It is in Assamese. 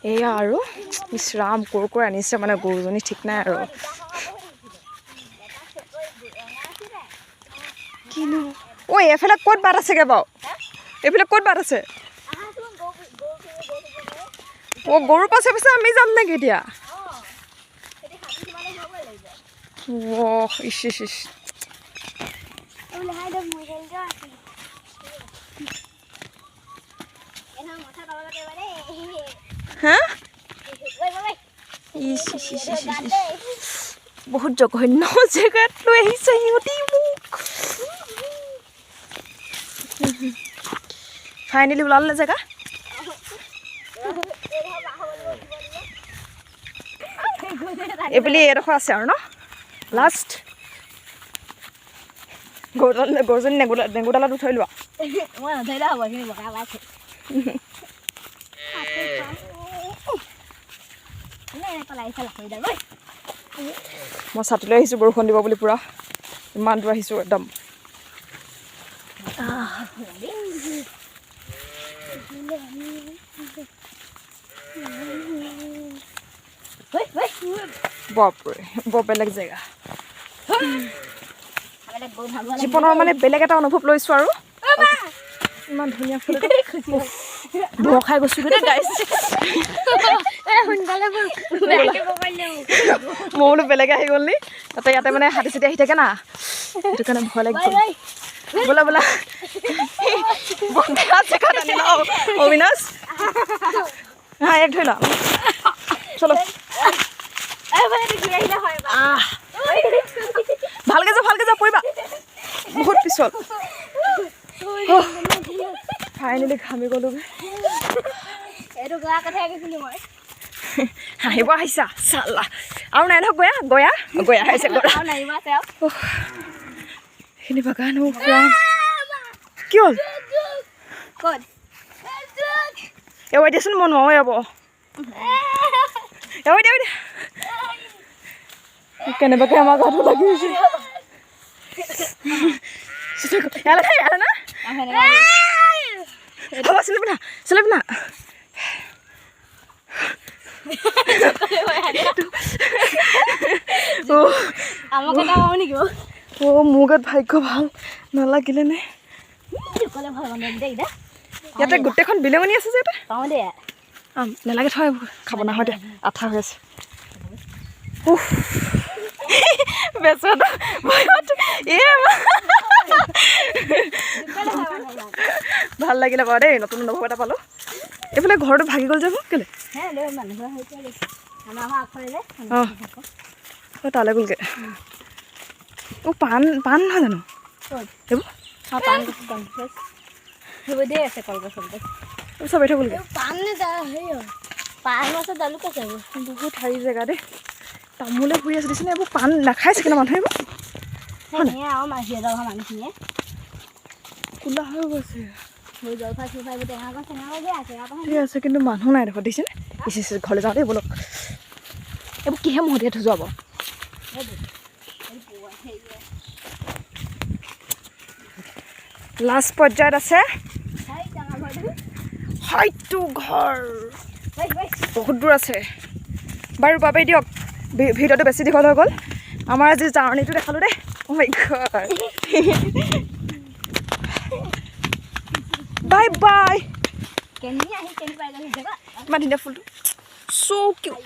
এয়া আৰু ইছৰাম কৰ আনিছে মানে গৰুজনী ঠিক নাই আৰু কিনো ঐ এফালে ক'ত বাট আছেগে বাৰু এইফালে ক'ত বাট আছে অ' গৰু পাছে পাছে আমি যাম নেকি এতিয়া অ' ইচ ইচ ইচ হা ইচ ইচ ইচ ইচ বহুত জঘন্য জেগাত লৈ আহিছে সিহঁতি মোক ফাইনেলি ওলালে জেগা এইবুলি এডোখৰ আছে আৰু ন লাষ্ট গৰুজনী নেগুডালত উঠাই লোৱা মই ছাতি লৈ আহিছোঁ বৰষুণ দিব বুলি পুৰা ইমান দূৰ আহিছোঁ একদম বাপৰে বৰ বেলেগ জেগা জীৱনৰ মানে বেলেগ এটা অনুভৱ লৈছোঁ আৰু ইমান ধুনীয়া ফুল ভয় খাই গৈছোঁ দেই গাইছ মই বোলো বেলেগে আহি গ'ল নি তাতে ইয়াতে মানে হাতী চাতি আহি থাকে না সেইটো কাৰণে ভয় লাগি গ'ল বোলা বোলা জেগাত আনি লওঁ অবিনাশ হা এক ধৰি লওঁ চলো ভালকে যা পৰিবা বহুত পিছত ফাইনেলি ঘামি গ'লো হাঁহিব আহিছা চালা আৰু নাই নহয় গয়া আহিছে সেইখিনি বাগান কি হ'ল এবাৰ দিয়াচোন মই নোৱাৰো এবাৰ দিয়া কেনেবাকে আমাৰ গাটো লাগি গৈছে না চিলাবি না মোৰ গাত ভাগ্য ভাল নালাগিলে নে ইয়াতে গোটেইখন বিলেঙনি আছে যে নালাগে থয় খাব নহয় দে আঠা হৈ আছে ভাল লাগিলে বাৰু দেই নতুন অনুভৱ এটা পালোঁ এইফালে ঘৰটো ভাগি গ'ল যে মোক কেলে অঁ তালৈ গ'লগৈ অঁ পাণ নহয় জানো এইবোৰ চব থৈ গ'লগৈ বহুত হাৰি জেগা দেই তামোলে ফুৰি আছে দেখিছেনে এইবোৰ পাণ নাখাইছে কিন্তু মানুহে কোলা হৈ গৈছে ঠিক আছে কিন্তু মানুহ নাই দেখোন দেখিছেনে ঘৰলৈ যাওঁ দেই বলক এইবোৰ কিহে মহতিয়াই থৈ যোৱাব লাষ্ট পৰ্যায়ত আছে হয়তো ঘৰ বহুত দূৰ আছে বাৰু বাবেই দিয়ক ভিডিঅ'টো বেছি দীঘল হৈ গ'ল আমাৰ আজি জাৰ্ণিটো দেখালোঁ দেই অ' মাই গড বাই বাই ইমান ধুনীয়া ফুলটো চ' কিউট